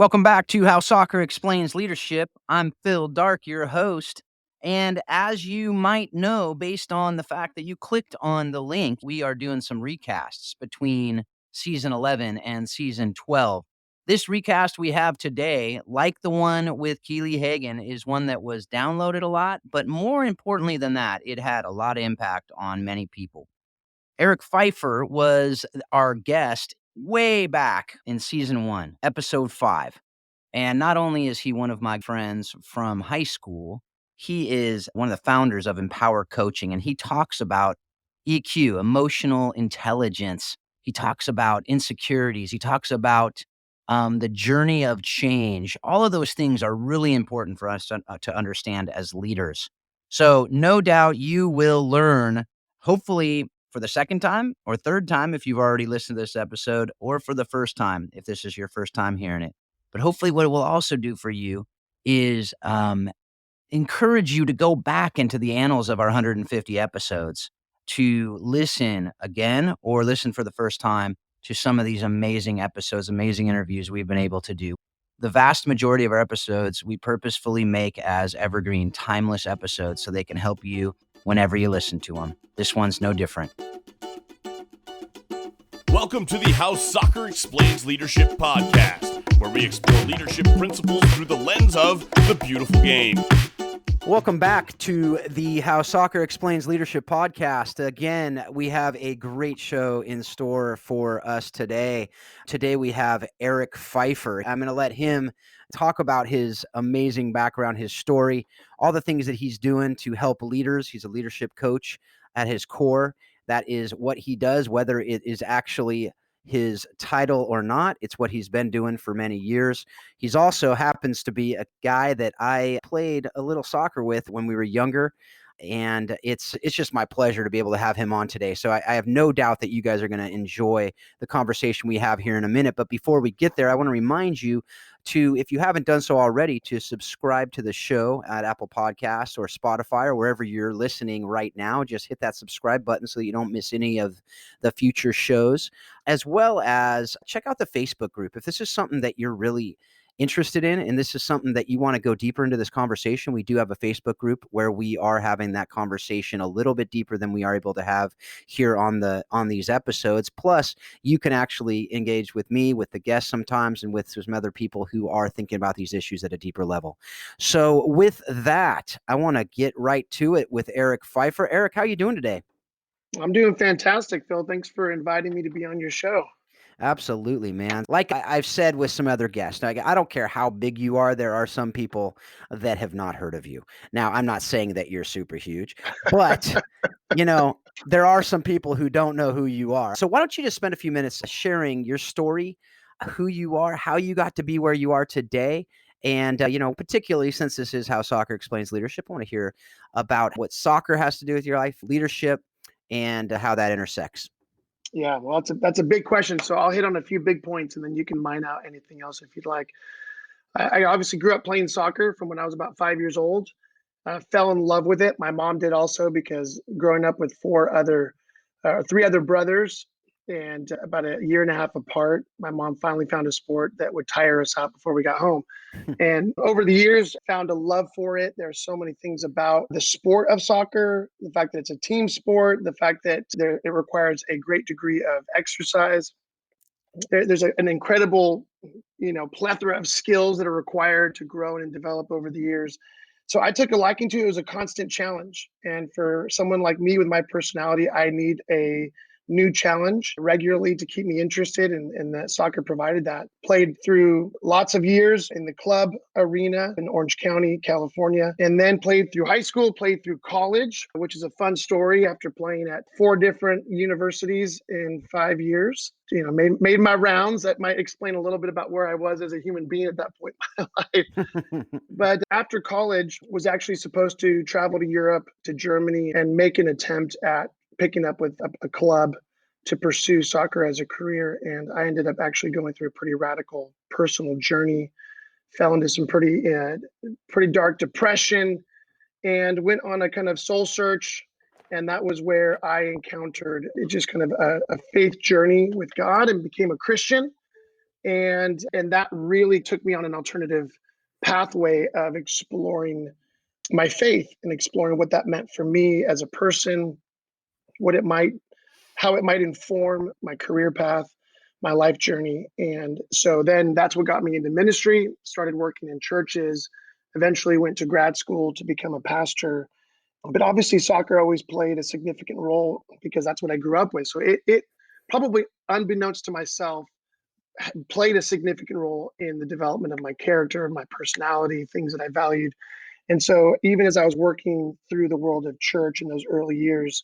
Welcome back to How Soccer Explains Leadership. I'm Phil Dark, your host. And as you might know, based on the fact that you clicked on the link, we are doing some recasts between season 11 and season 12. This recast we have today, like the one with Keely Hagan, is one that was downloaded a lot, but more importantly than that, it had a lot of impact on many people. Eric Pfeiffer was our guest way back in season 1, episode 5. And not only is he one of my friends from high school, he is one of the founders of Empower Coaching, and he talks about EQ, emotional intelligence. He talks about insecurities. He talks about the journey of change. All of those things are really important for us to understand as leaders. So, no doubt you will learn, hopefully, for the second time or third time if you've already listened to this episode, or for the first time if this is your first time hearing it. But hopefully what it will also do for you is encourage you to go back into the annals of our 150 episodes to listen again or listen for the first time to some of these amazing episodes, amazing interviews we've been able to do. The vast majority of our episodes we purposefully make as evergreen, timeless episodes so they can help you whenever you listen to them. This one's no different. Welcome to the How Soccer Explains Leadership podcast, where we explore leadership principles through the lens of the beautiful game. Welcome back to the How Soccer Explains Leadership podcast. Again, we have a great show in store for us today. Today we have Eric Pfeiffer. I'm going to let him talk about his amazing background, his story, all the things that he's doing to help leaders. He's a leadership coach at his core. That is what he does, whether it is actually his title or not. It's what he's been doing for many years. He's also happens to be a guy that I played a little soccer with when we were younger. And it's just my pleasure to be able to have him on today. So I have no doubt that you guys are going to enjoy the conversation we have here in a minute. But before we get there, I want to remind you to, if you haven't done so already, to subscribe to the show at Apple Podcasts or Spotify or wherever you're listening right now. Just hit that subscribe button so that you don't miss any of the future shows, as well as check out the Facebook group. If this is something that you're really interested in, and this is something that you want to go deeper into this conversation, we do have a Facebook group where we are having that conversation a little bit deeper than we are able to have here on these episodes. Plus, you can actually engage with me, with the guests sometimes, and with some other people who are thinking about these issues at a deeper level. So with that, I want to get right to it with Eric Pfeiffer. Eric, how are you doing today? I'm doing fantastic, Phil. Thanks for inviting me to be on your show. Absolutely, man. Like I've said with some other guests, I don't care how big you are, there are some people that have not heard of you. Now, I'm not saying that you're super huge, but, there are some people who don't know who you are. So why don't you just spend a few minutes sharing your story, who you are, how you got to be where you are today, and, particularly since this is How Soccer Explains Leadership, I want to hear about what soccer has to do with your life, leadership, and how that intersects. Yeah, well, that's a big question. So I'll hit on a few big points, and then you can mine out anything else if you'd like. I obviously grew up playing soccer from when I was about 5 years old. Fell in love with it. My mom did also, because growing up with three other brothers, and about a year and a half apart, my mom finally found a sport that would tire us out before we got home. And over the years, found a love for it. There are so many things about the sport of soccer, the fact that it's a team sport, the fact that it requires a great degree of exercise. There's an incredible, plethora of skills that are required to grow and develop over the years. So I took a liking to it. It was a constant challenge. And for someone like me with my personality, I need a new challenge regularly to keep me interested, and that soccer provided that. Played through lots of years in the club arena in Orange County, California, and then played through high school, played through college, which is a fun story after playing at 4 different universities in 5 years. Made my rounds. That might explain a little bit about where I was as a human being at that point in my life. But after college, was actually supposed to travel to Europe, to Germany, and make an attempt at picking up with a club to pursue soccer as a career. And I ended up actually going through a pretty radical personal journey, fell into some pretty dark depression, and went on a kind of soul search. And that was where I encountered just kind of a faith journey with God and became a Christian. And that really took me on an alternative pathway of exploring my faith and exploring what that meant for me as a person, what it might how it might inform my career path, my life journey. And so then that's what got me into ministry, started working in churches, eventually went to grad school to become a pastor. But obviously, soccer always played a significant role because that's what I grew up with. So it probably, unbeknownst to myself, played a significant role in the development of my character, my personality, things that I valued. And so even as I was working through the world of church in those early years,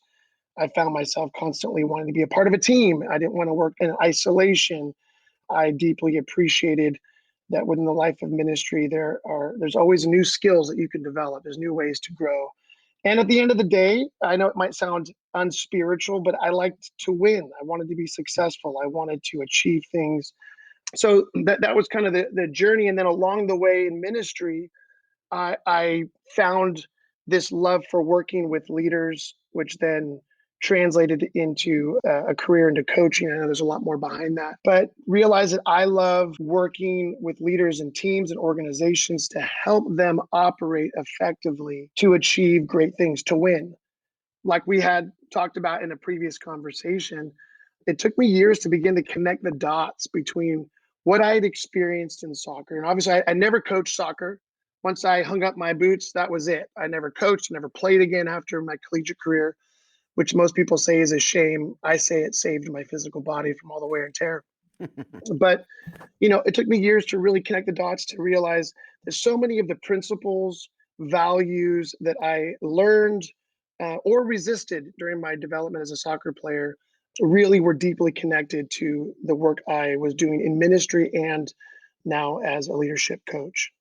I found myself constantly wanting to be a part of a team. I didn't want to work in isolation. I deeply appreciated that within the life of ministry, there's always new skills that you can develop. There's new ways to grow. And at the end of the day, I know it might sound unspiritual, but I liked to win. I wanted to be successful. I wanted to achieve things. So that was kind of the journey. And then along the way in ministry, I found this love for working with leaders, which then translated into a career into coaching. I know there's a lot more behind that, but realize that I love working with leaders and teams and organizations to help them operate effectively to achieve great things, to win. Like we had talked about in a previous conversation, it took me years to begin to connect the dots between what I had experienced in soccer. And obviously, I never coached soccer. Once I hung up my boots, that was it. I never coached, never played again after my collegiate career, which most people say is a shame. I say it saved my physical body from all the wear and tear. But it took me years to really connect the dots to realize that so many of the principles, values that I learned or resisted during my development as a soccer player really were deeply connected to the work I was doing in ministry and now as a leadership coach.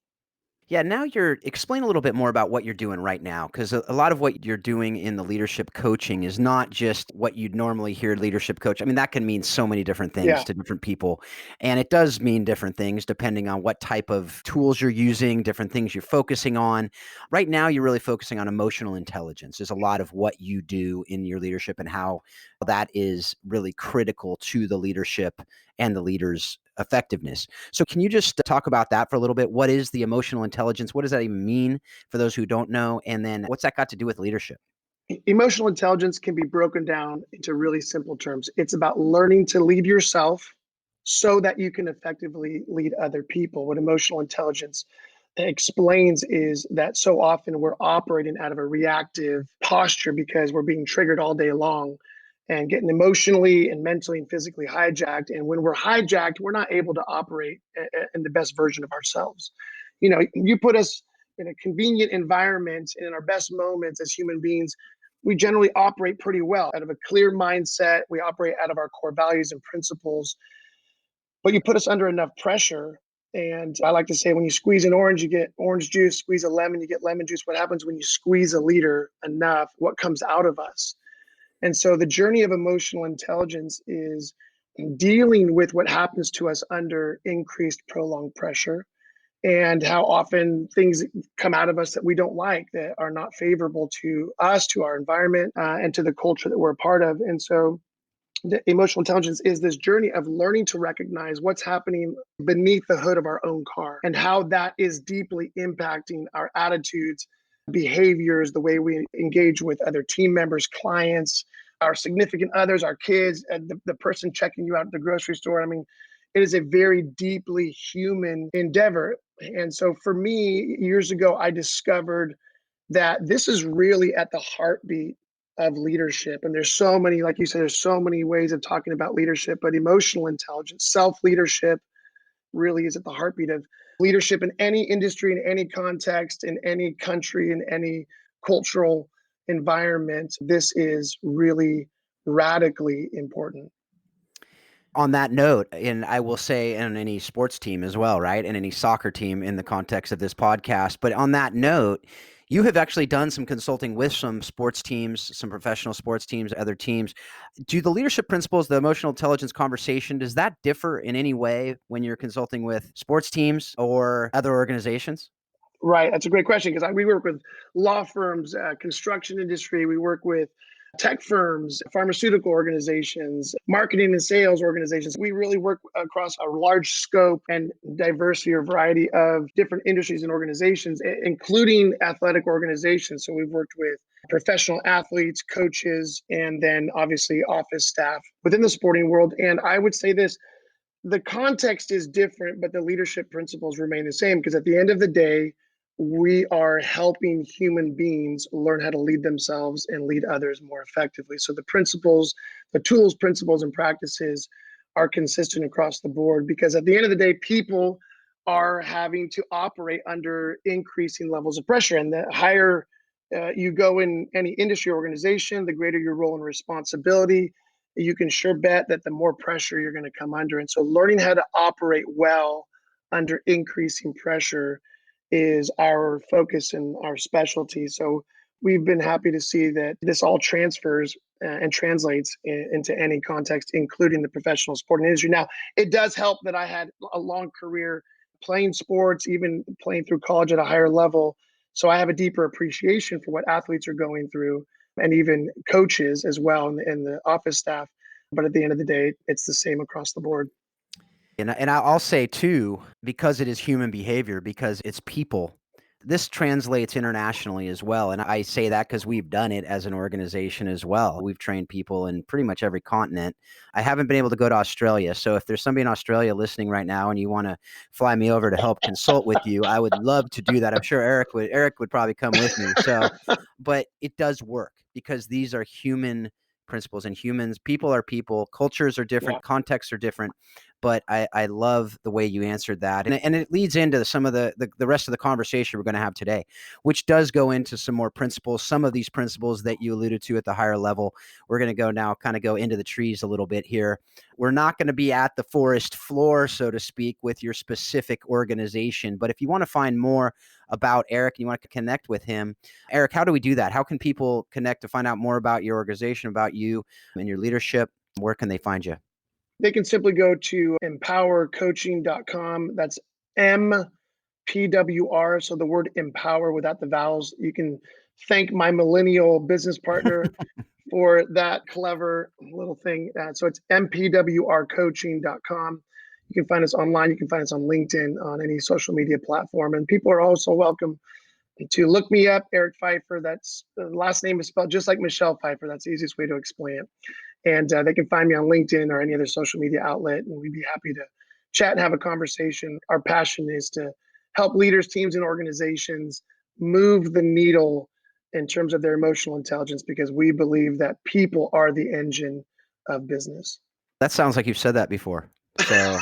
Yeah, now you're explain a little bit more about what you're doing right now, because a lot of what you're doing in the leadership coaching is not just what you'd normally hear leadership coach. I mean, that can mean so many different things Yeah. to different people, and it does mean different things depending on what type of tools you're using, different things you're focusing on. Right now, you're really focusing on emotional intelligence. Is a lot of what you do in your leadership and how that is really critical to the leadership and the leader's effectiveness. So can you just talk about that for a little bit? What is the emotional intelligence? What does that even mean for those who don't know? And then what's that got to do with leadership? Emotional intelligence can be broken down into really simple terms. It's about learning to lead yourself so that you can effectively lead other people. What emotional intelligence explains is that so often we're operating out of a reactive posture because we're being triggered all day long and getting emotionally and mentally and physically hijacked. And when we're hijacked, we're not able to operate in the best version of ourselves. You put us in a convenient environment and in our best moments as human beings, we generally operate pretty well out of a clear mindset. We operate out of our core values and principles, but you put us under enough pressure. And I like to say, when you squeeze an orange, you get orange juice, squeeze a lemon, you get lemon juice. What happens when you squeeze a leader enough? What comes out of us? And so the journey of emotional intelligence is dealing with what happens to us under increased prolonged pressure and how often things come out of us that we don't like, that are not favorable to us, to our environment, and to the culture that we're a part of. And so the emotional intelligence is this journey of learning to recognize what's happening beneath the hood of our own car and how that is deeply impacting our attitudes, behaviors, the way we engage with other team members, clients, our significant others, our kids, and the person checking you out at the grocery store. I mean, it is a very deeply human endeavor. And so for me, years ago, I discovered that this is really at the heartbeat of leadership. And there's so many, like you said, there's so many ways of talking about leadership, but emotional intelligence, self leadership really is at the heartbeat of leadership in any industry, in any context, in any country, in any cultural environment. This is really radically important. On that note, and I will say in any sports team as well, right? And any soccer team in the context of this podcast. But on that note, you have actually done some consulting with some sports teams, some professional sports teams, other teams. Do the leadership principles, the emotional intelligence conversation, does that differ in any way when you're consulting with sports teams or other organizations? Right. That's a great question because we work with law firms, construction industry. We work with tech firms, pharmaceutical organizations, marketing and sales organizations. We really work across a large scope and diversity or variety of different industries and organizations, including athletic organizations. So we've worked with professional athletes, coaches, and then obviously office staff within the sporting world. And I would say this, the context is different, but the leadership principles remain the same, because at the end of the day, we are helping human beings learn how to lead themselves and lead others more effectively. So the principles, the tools, principles, and practices are consistent across the board, because at the end of the day, people are having to operate under increasing levels of pressure. And the higher you go in any industry organization, the greater your role and responsibility. You can sure bet that the more pressure you're going to come under. And so learning how to operate well under increasing pressure is our focus and our specialty. So we've been happy to see that this all transfers and translates into any context, including the professional sporting industry. Now, it does help that I had a long career playing sports, even playing through college at a higher level. So I have a deeper appreciation for what athletes are going through, and even coaches as well, and the office staff. But at the end of the day, it's the same across the board. And I'll say too, because it is human behavior, because it's people, this translates internationally as well. And I say that because we've done it as an organization as well. We've trained people in pretty much every continent. I haven't been able to go to Australia. So if there's somebody in Australia listening right now and you want to fly me over to help consult with you, I would love to do that. I'm sure Eric would probably come with me. So, but it does work because these are human principles, and humans, people are people, cultures are different, Yeah. contexts are different. But I love the way you answered that. And it leads into some of the rest of the conversation we're going to have today, which does go into some more principles, some of these principles that you alluded to at the higher level. We're going to go now, kind of go into the trees a little bit here. We're not going to be at the forest floor, so to speak, with your specific organization. But if you want to find more about Eric and you want to connect with him, Eric, how do we do that? How can people connect to find out more about your organization, about you and your leadership? Where can they find you? They can simply go to empowercoaching.com. That's MPWR. So the word empower without the vowels. You can thank my millennial business partner for that clever little thing. So it's mpwrcoaching.com. You can find us online. You can find us on LinkedIn, on any social media platform. And people are also welcome to look me up, Eric Pfeiffer. That's the last name is spelled just like Michelle Pfeiffer. That's the easiest way to explain it. And they can find me on LinkedIn or any other social media outlet, and we'd be happy to chat and have a conversation. Our passion is to help leaders, teams, and organizations move the needle in terms of their emotional intelligence, because we believe that people are the engine of business. That sounds like you've said that before. So,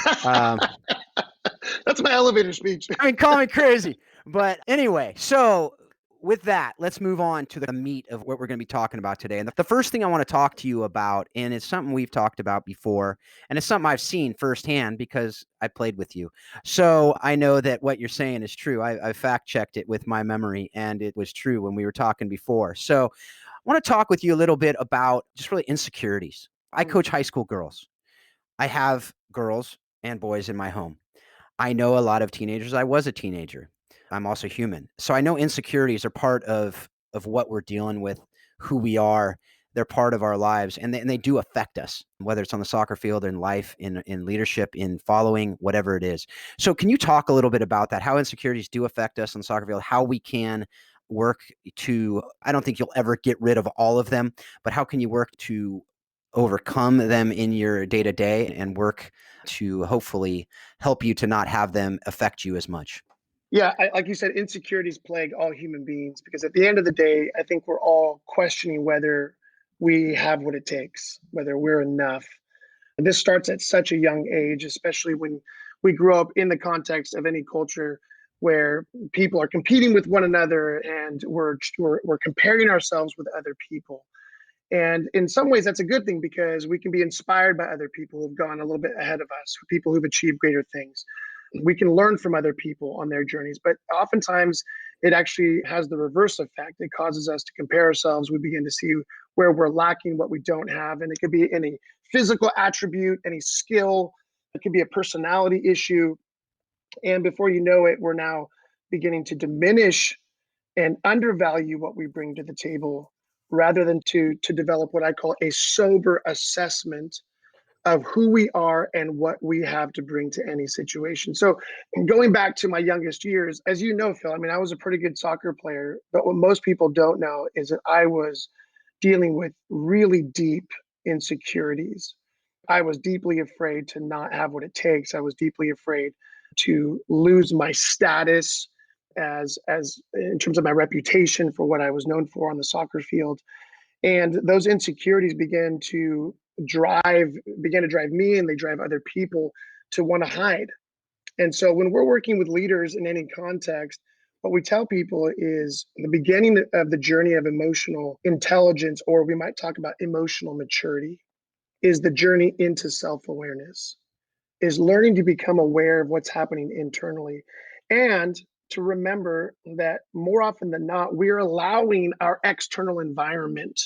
That's my elevator speech. I mean, call me crazy. But anyway, so with that, let's move on to the meat of what we're going to be talking about today. And the first thing I want to talk to you about, and it's something we've talked about before, and it's something I've seen firsthand because I played with you. So I know that what you're saying is true. I fact checked it with my memory, and it was true when we were talking before. So I want to talk with you a little bit about just really insecurities. I coach high school girls. I have girls and boys in my home. I know a lot of teenagers. I was a teenager. I'm also human. So I know insecurities are part of what we're dealing with, who we are. They're part of our lives, and they do affect us, whether it's on the soccer field, in life, in leadership, in following, whatever it is. So can you talk a little bit about that, how insecurities do affect us on the soccer field, how we can work to, I don't think you'll ever get rid of all of them, but how can you work to overcome them in your day to day and work to hopefully help you to not have them affect you as much? Yeah, like you said, insecurities plague all human beings, because at the end of the day, I think we're all questioning whether we have what it takes, whether we're enough. And this starts at such a young age, especially when we grow up in the context of any culture where people are competing with one another, and we're comparing ourselves with other people. And in some ways, that's a good thing, because we can be inspired by other people who've gone a little bit ahead of us, people who've achieved greater things. We can learn from other people on their journeys, but oftentimes it actually has the reverse effect. It causes us to compare ourselves. We begin to see where we're lacking, what we don't have. And it could be any physical attribute, any skill. It could be a personality issue. And before you know it, we're now beginning to diminish and undervalue what we bring to the table, rather than to develop what I call a sober assessment of who we are and what we have to bring to any situation. So going back to my youngest years, as you know, Phil, I mean, I was a pretty good soccer player, but what most people don't know is that I was dealing with really deep insecurities. I was deeply afraid to not have what it takes. I was deeply afraid to lose my status as in terms of my reputation for what I was known for on the soccer field. And those insecurities began to drive me, and they drive other people to want to hide. And so when we're working with leaders in any context, what we tell people is the beginning of the journey of emotional intelligence, or we might talk about emotional maturity, is the journey into self-awareness, is learning to become aware of what's happening internally, and to remember that more often than not, we're allowing our external environment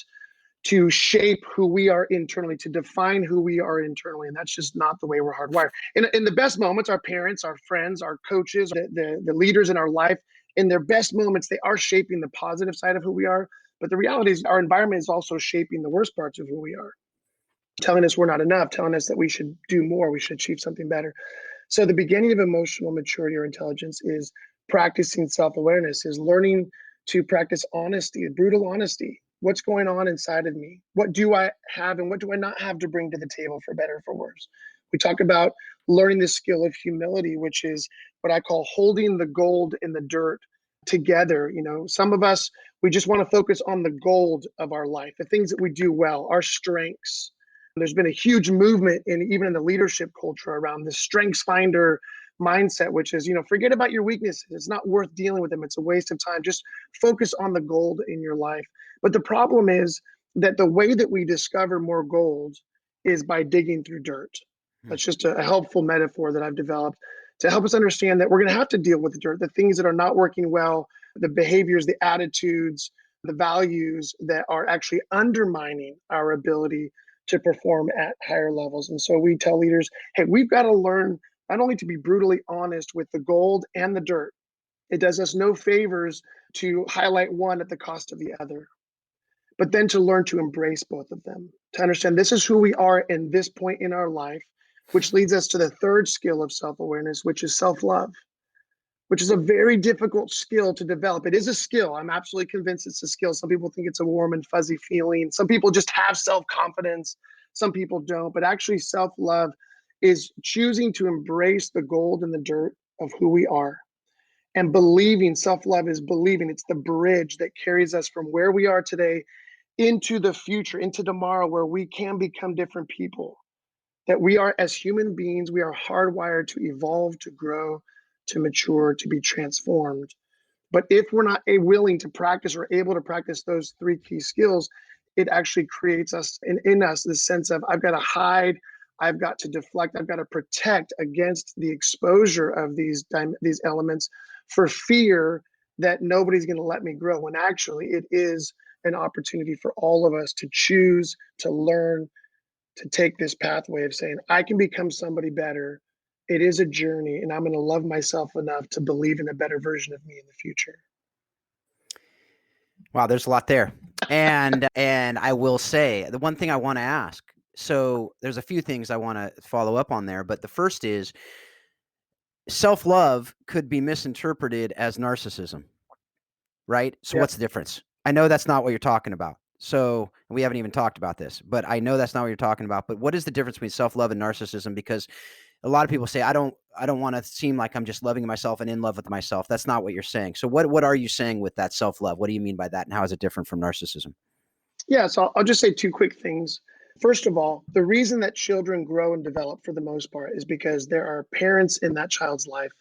to shape who we are internally, to define who we are internally. And that's just not the way we're hardwired. In the best moments, our parents, our friends, our coaches, the leaders in our life, in their best moments, they are shaping the positive side of who we are. But the reality is our environment is also shaping the worst parts of who we are, telling us we're not enough, telling us that we should do more, we should achieve something better. So the beginning of emotional maturity or intelligence is practicing self-awareness, is learning to practice honesty, brutal honesty. What's going on inside of me? What do I have and what do I not have to bring to the table, for better or for worse? We talk about learning the skill of humility, which is what I call holding the gold in the dirt together. You know, some of us, we just want to focus on the gold of our life, the things that we do well, our strengths. There's been a huge movement even in the leadership culture around the strengths finder mindset, which is, forget about your weaknesses. It's not worth dealing with them. It's a waste of time. Just focus on the gold in your life. But the problem is that the way that we discover more gold is by digging through dirt. That's just a helpful metaphor that I've developed to help us understand that we're going to have to deal with the dirt, the things that are not working well, the behaviors, the attitudes, the values that are actually undermining our ability to perform at higher levels. And so we tell leaders, hey, we've got to learn not only to be brutally honest with the gold and the dirt. It does us no favors to highlight one at the cost of the other, but then to learn to embrace both of them, to understand this is who we are in this point in our life, which leads us to the third skill of self-awareness, which is self-love, which is a very difficult skill to develop. It is a skill. I'm absolutely convinced it's a skill. Some people think it's a warm and fuzzy feeling. Some people just have self-confidence. Some people don't. But actually, self-love is choosing to embrace the gold and the dirt of who we are. And believing, self-love is believing. It's the bridge that carries us from where we are today into the future, into tomorrow, where we can become different people. That we are, as human beings, we are hardwired to evolve, to grow, to mature, to be transformed. But if we're not willing to practice or able to practice those three key skills, it actually creates us in us this sense of I've got to hide, I've got to deflect, I've got to protect against the exposure of these elements for fear that nobody's going to let me grow, when actually it is an opportunity for all of us to choose, to learn, to take this pathway of saying, I can become somebody better. It is a journey, and I'm going to love myself enough to believe in a better version of me in the future. Wow, there's a lot there. And I will say, the one thing I want to ask, so there's a few things I want to follow up on there, but the first is self-love could be misinterpreted as narcissism, right? So Yeah. what's the difference? I know that's not what you're talking about. So we haven't even talked about this, but I know that's not what you're talking about. But what is the difference between self-love and narcissism? Because a lot of people say, I don't want to seem like I'm just loving myself and in love with myself. That's not what you're saying. So what are you saying with that self-love? What do you mean by that? And how is it different from narcissism? Yeah, so I'll just say two quick things. First of all, the reason that children grow and develop for the most part is because there are parents in that child's life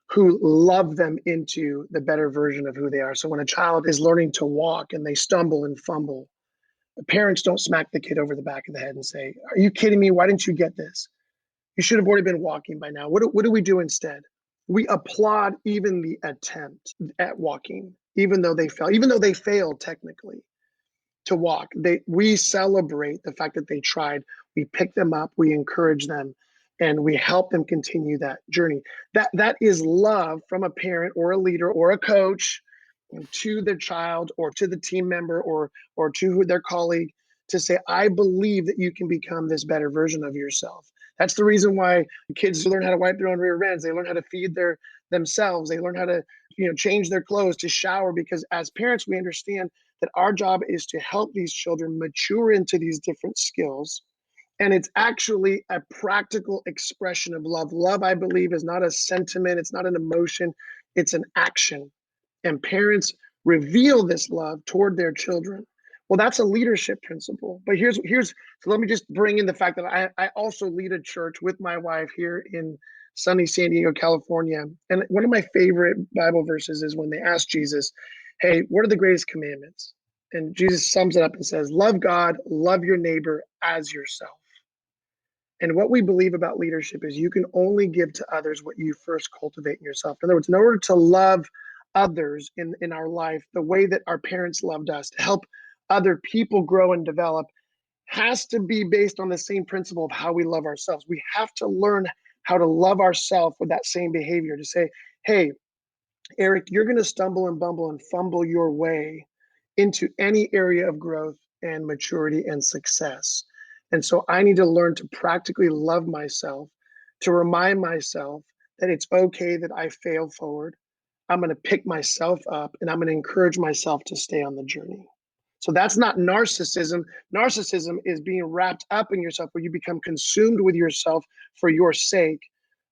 who love them into the better version of who they are. So when a child is learning to walk and they stumble and fumble, the parents don't smack the kid over the back of the head and say, are you kidding me? Why didn't you get this? You should have already been walking by now. What do we do instead? We applaud even the attempt at walking, even though they failed technically to walk. We celebrate the fact that they tried. We pick them up, we encourage them, and we help them continue that journey. That is love from a parent or a leader or a coach to their child or to the team member or to their colleague to say, I believe that you can become this better version of yourself. That's the reason why kids learn how to wipe their own rear ends. They learn how to feed themselves. They learn how to, change their clothes, to shower, because as parents, we understand that our job is to help these children mature into these different skills. And it's actually a practical expression of love. Love, I believe, is not a sentiment, it's not an emotion, it's an action. And parents reveal this love toward their children. Well, that's a leadership principle. But so let me just bring in the fact that I also lead a church with my wife here in sunny San Diego, California. And one of my favorite Bible verses is when they ask Jesus, hey, what are the greatest commandments? And Jesus sums it up and says, love God, love your neighbor as yourself. And what we believe about leadership is you can only give to others what you first cultivate in yourself. In other words, in order to love others in our life the way that our parents loved us, to help other people grow and develop, has to be based on the same principle of how we love ourselves. We have to learn how to love ourselves with that same behavior, to say, hey, Eric, you're going to stumble and bumble and fumble your way into any area of growth and maturity and success. And so I need to learn to practically love myself, to remind myself that it's okay that I fail forward. I'm going to pick myself up and I'm going to encourage myself to stay on the journey. So that's not narcissism. Narcissism is being wrapped up in yourself, where you become consumed with yourself for your sake.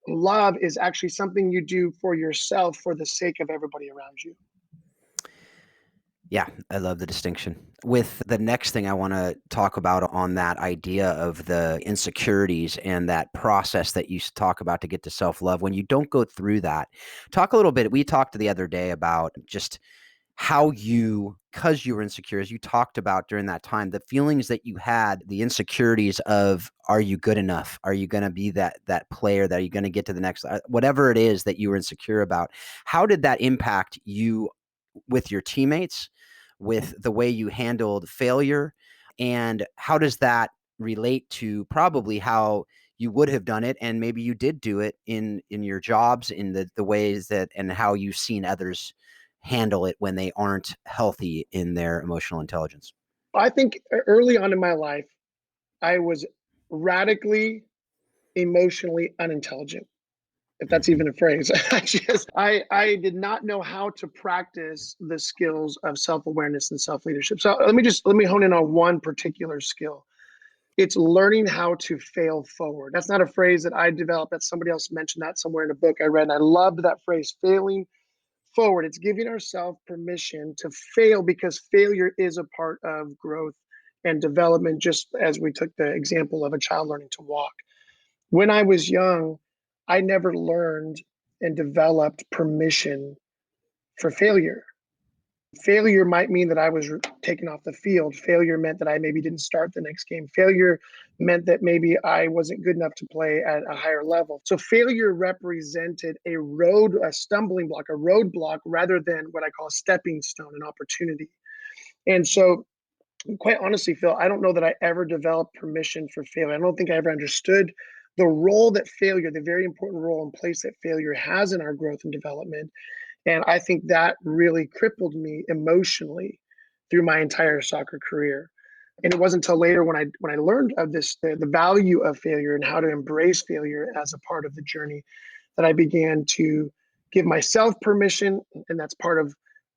Love is actually something you do for yourself for the sake of everybody around you. Yeah, I love the distinction. With the next thing I want to talk about on that idea of the insecurities and that process that you talk about to get to self-love, when you don't go through that, talk a little bit. We talked the other day about just how because you were insecure, as you talked about during that time, the feelings that you had, the insecurities of, are you good enough? Are you going to be that player? That are you going to get to the next, whatever it is that you were insecure about? How did that impact you with your teammates, with the way you handled failure? And how does that relate to probably how you would have done it, and maybe you did do it in your jobs, in the ways that, and how you've seen others handle it when they aren't healthy in their emotional intelligence? I think early on in my life, I was radically emotionally unintelligent, if that's Mm-hmm. even a phrase. I did not know how to practice the skills of self-awareness and self-leadership. So let me hone in on one particular skill. It's learning how to fail forward. That's not a phrase that I developed. That's somebody else mentioned that somewhere in a book I read. And I loved that phrase, failing forward. It's giving ourselves permission to fail, because failure is a part of growth and development, just as we took the example of a child learning to walk. When I was young, I never learned and developed permission for failure. Failure might mean that I was taken off the field. Failure meant that I maybe didn't start the next game. Failure meant that maybe I wasn't good enough to play at a higher level. So failure represented a stumbling block, a roadblock, rather than what I call a stepping stone, an opportunity. And so, quite honestly, Phil, I don't know that I ever developed permission for failure. I don't think I ever understood the role that failure, the very important role and place that failure has in our growth and development. And I think that really crippled me emotionally through my entire soccer career. And it wasn't until later when I learned of this, the value of failure and how to embrace failure as a part of the journey, that I began to give myself permission. And that's part of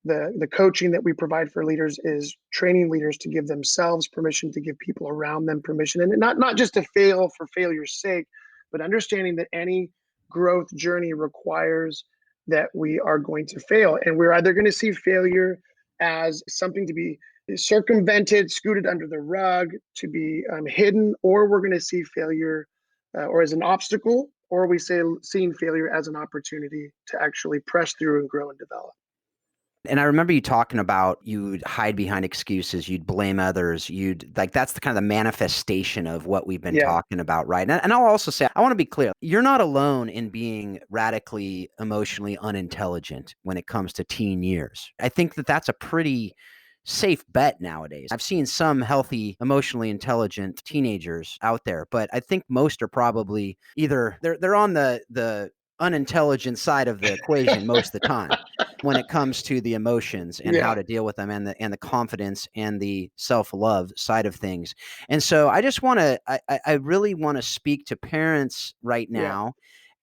the coaching that we provide for leaders, is training leaders to give themselves permission, to give people around them permission, and not just to fail for failure's sake, but understanding that any growth journey requires that we are going to fail. And we're either going to see failure as something to be circumvented, scooted under the rug, to be hidden, or we're going to see failure or as an obstacle, or we say seeing failure as an opportunity to actually press through and grow and develop. And I remember you talking about you'd hide behind excuses, you'd blame others, that's the kind of the manifestation of what we've been Yeah. talking about, right? And I'll also say, I want to be clear, you're not alone in being radically emotionally unintelligent when it comes to teen years. I think that that's a pretty safe bet nowadays. I've seen some healthy, emotionally intelligent teenagers out there, but I think most are probably either they're on the unintelligent side of the equation most of the time. when it comes to the emotions and how Yeah, to deal with them, and the confidence and the self-love side of things. And so I just want to I really want to speak to parents right yeah, now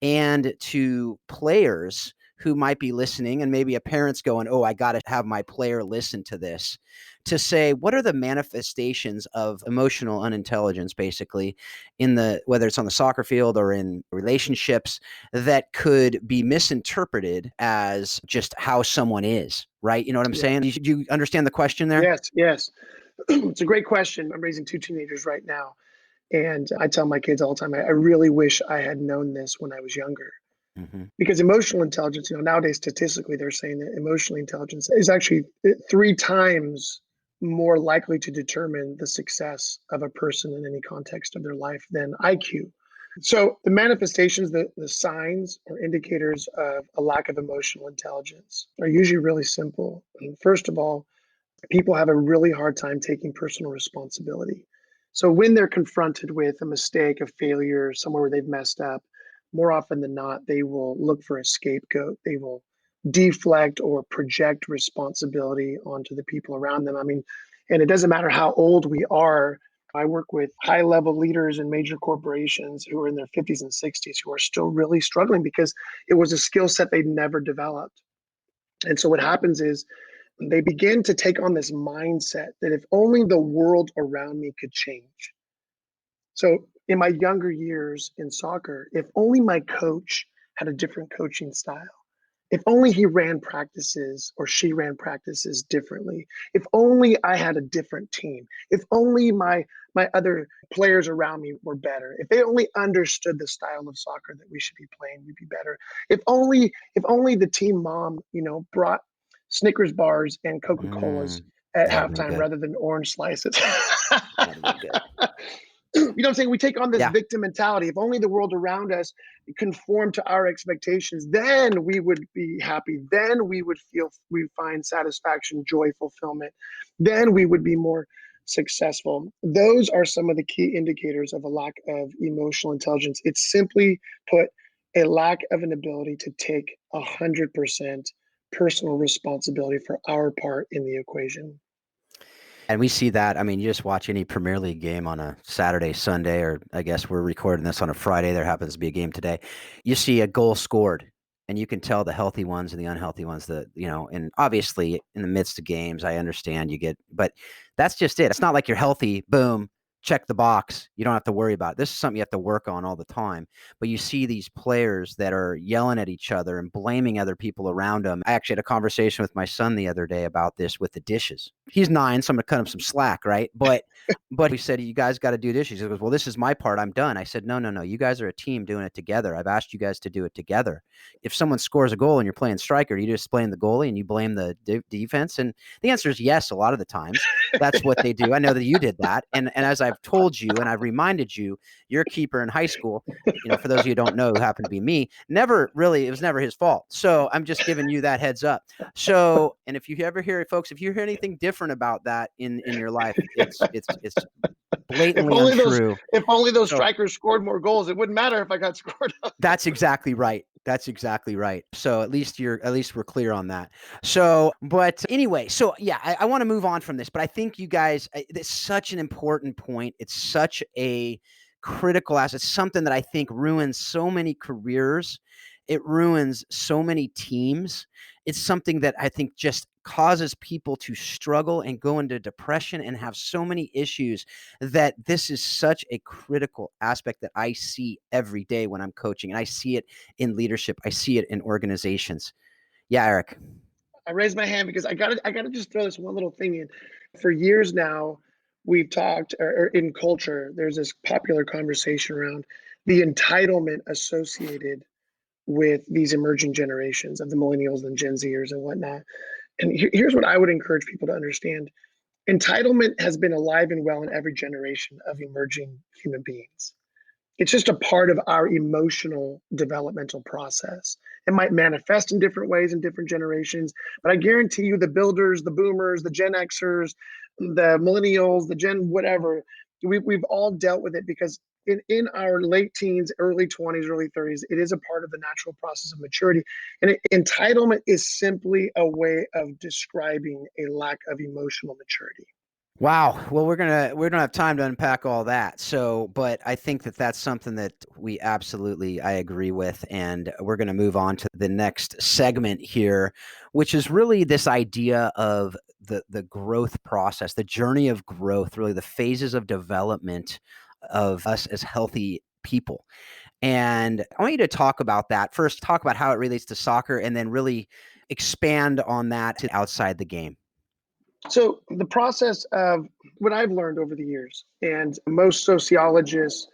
and to players who might be listening, and maybe a parent's going, "Oh, I got to have my player listen to this," to say, what are the manifestations of emotional unintelligence, basically, in the whether it's on the soccer field or in relationships, that could be misinterpreted as just how someone is, right? You know what I'm yeah. saying? Do you understand the question there? Yes, yes. It's a great question. I'm raising two teenagers right now. And I tell my kids all the time, I really wish I had known this when I was younger. Mhm. Because emotional intelligence, nowadays statistically, they're saying that emotional intelligence is actually 3 times more likely to determine the success of a person in any context of their life than IQ. So the manifestations, the signs or indicators of a lack of emotional intelligence are usually really simple. And first of all, people have a really hard time taking personal responsibility. So when they're confronted with a mistake, a failure, somewhere where they've messed up, more often than not, they will look for a scapegoat. They will deflect or project responsibility onto the people around them. I mean, and it doesn't matter how old we are. I work with high level leaders in major corporations who are in their 50s and 60s who are still really struggling because it was a skill set they'd never developed. And so what happens is they begin to take on this mindset that if only the world around me could change. So in my younger years in soccer, if only my coach had a different coaching style, if only he ran practices or she ran practices differently, if only I had a different team, if only my other players around me were better, if they only understood the style of soccer that we should be playing, we'd be better. If only the team mom, brought Snickers bars and Coca-Colas Mm, at that would've been halftime good. rather than orange slices. That would've been good. You know what I'm saying? We take on this Yeah. victim mentality. If only the world around us conformed to our expectations, then we would be happy. Then we find satisfaction, joy, fulfillment. Then we would be more successful. Those are some of the key indicators of a lack of emotional intelligence. It's simply put, a lack of an ability to take 100% personal responsibility for our part in the equation. And we see that. I mean, you just watch any Premier League game on a Saturday, Sunday, or I guess we're recording this on a Friday. There happens to be a game today. You see a goal scored, and you can tell the healthy ones and the unhealthy ones that, and obviously in the midst of games, I understand but that's just it. It's not like you're healthy, boom, check the box. You don't have to worry about it. This is something you have to work on all the time. But you see these players that are yelling at each other and blaming other people around them. I actually had a conversation with my son the other day about this with the dishes. He's 9, so I'm gonna cut him some slack, right? But we said, you guys got to do dishes. He goes, well, this is my part. I'm done. I said, no, no, no. You guys are a team doing it together. I've asked you guys to do it together. If someone scores a goal and you're playing striker, you just blame the goalie and you blame the defense. And the answer is yes. A lot of the times that's what they do. I know that you did that. And as I've told you, and I've reminded you, your keeper in high school, for those of you who don't know, who happened to be me, it was never his fault. So I'm just giving you that heads up. So, and if you ever hear, folks, if you hear anything different about that in your life, it's If blatantly only those untrue. if only those So strikers scored more goals, it wouldn't matter if I got scored on. that's exactly right. That's exactly right. So at least we're clear on that. So, but anyway, so yeah, I want to move on from this, but I think you guys, it's such an important point. It's such a critical asset. It's something that I think ruins so many careers. It ruins so many teams. It's something that I think just causes people to struggle and go into depression and have so many issues, that this is such a critical aspect that I see every day when I'm coaching. And I see it in leadership. I see it in organizations. Yeah, Eric. I raised my hand because I gotta just throw this one little thing in. For years now, we've talked, or in culture, there's this popular conversation around the entitlement associated with these emerging generations of the millennials and Gen Zers and whatnot. And here's what I would encourage people to understand. Entitlement has been alive and well in every generation of emerging human beings. It's just a part of our emotional developmental process. It might manifest in different ways in different generations, but I guarantee you the builders, the boomers, the Gen Xers, the millennials, the Gen whatever, we've all dealt with it because in our late teens, early 20s, early 30s, it is a part of the natural process of maturity. And entitlement is simply a way of describing a lack of emotional maturity. Wow. Well, we don't have time to unpack all that. So, but I think that that's something that we absolutely I agree with, and we're going to move on to the next segment here, which is really this idea of the growth process, the journey of growth, really the phases of development of us as healthy people. And I want you to talk about that. First, talk about how it relates to soccer, and then really expand on that to outside the game. So the process of what I've learned over the years, and most sociologists,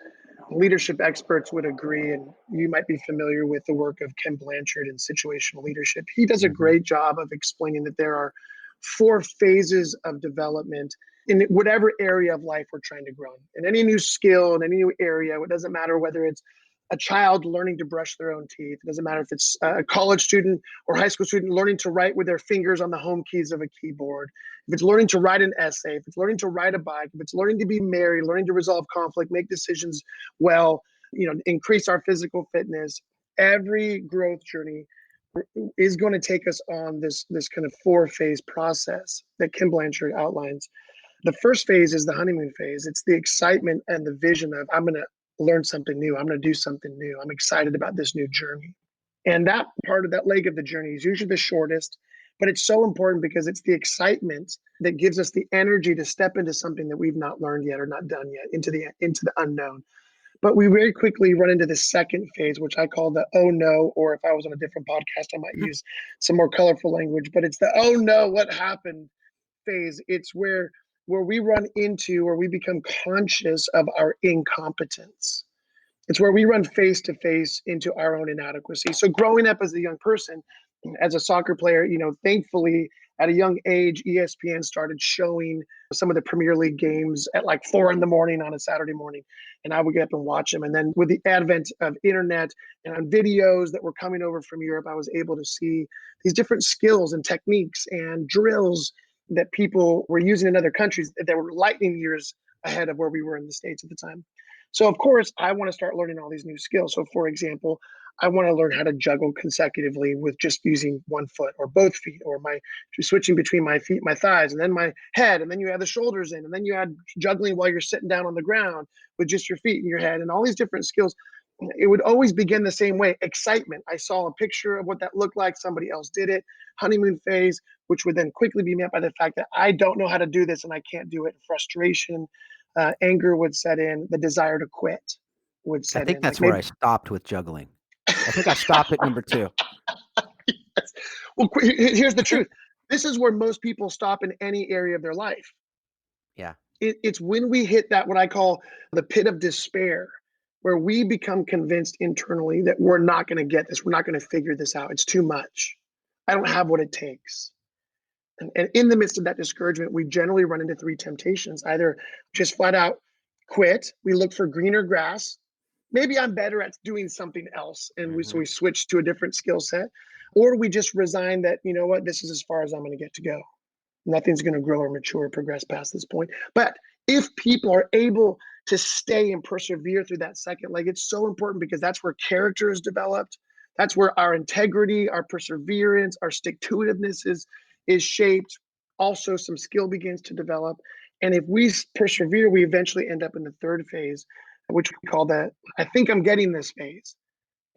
leadership experts would agree, and you might be familiar with the work of Ken Blanchard in situational leadership. He does a Mhm. great job of explaining that there are 4 phases of development in whatever area of life we're trying to grow in any new skill, in any new area. It doesn't matter whether it's a child learning to brush their own teeth. It doesn't matter if it's a college student or high school student learning to write with their fingers on the home keys of a keyboard. If it's learning to write an essay, if it's learning to ride a bike, if it's learning to be married, learning to resolve conflict, make decisions well, increase our physical fitness. Every growth journey is going to take us on this kind of 4 phase process that Kim Blanchard outlines. The first phase is the honeymoon phase. It's the excitement and the vision of I'm going to learn something new. I'm going to do something new. I'm excited about this new journey. And that part of that leg of the journey is usually the shortest, but it's so important because it's the excitement that gives us the energy to step into something that we've not learned yet or not done yet, into the unknown. But we very quickly run into the second phase, which I call the oh no, or if I was on a different podcast, I might use some more colorful language, but it's the oh no, what happened phase. It's where we run into or we become conscious of our incompetence. It's where we run face to face into our own inadequacy. So growing up as a young person, as a soccer player, thankfully at a young age, ESPN started showing some of the Premier League games at like 4 in the morning on a Saturday morning. And I would get up and watch them. And then with the advent of internet and on videos that were coming over from Europe, I was able to see these different skills and techniques and drills that people were using in other countries that were lightning years ahead of where we were in the States at the time. So of course, I want to start learning all these new skills. So for example, I want to learn how to juggle consecutively with just using one foot or both feet, or my switching between my feet, my thighs, and then my head, and then you add the shoulders in, and then you add juggling while you're sitting down on the ground with just your feet and your head, and all these different skills. It would always begin the same way: excitement. I saw a picture of what that looked like. Somebody else did it. Honeymoon phase, which would then quickly be met by the fact that I don't know how to do this and I can't do it. Frustration, anger would set in. The desire to quit would I set think in. Like that's where maybe I stopped with juggling. I think I stopped at number 2. yes. Well, here's the truth. This is where most people stop in any area of their life. Yeah. It's when we hit that, what I call the pit of despair, where we become convinced internally that we're not going to get this. We're not going to figure this out. It's too much. I don't have what it takes. And in the midst of that discouragement, we generally run into 3 temptations: either just flat out quit, we look for greener grass. Maybe I'm better at doing something else. And so Mhm. we switch to a different skill set. Or we just resign that, you know what, this is as far as I'm going to get to go. Nothing's going to grow or mature or progress past this point. But if people are able to stay and persevere through that second leg, it's so important because that's where character is developed. That's where our integrity, our perseverance, our stick to itiveness is shaped. Also, some skill begins to develop. And if we persevere, we eventually end up in the third phase, which we call the I think I'm getting this phase.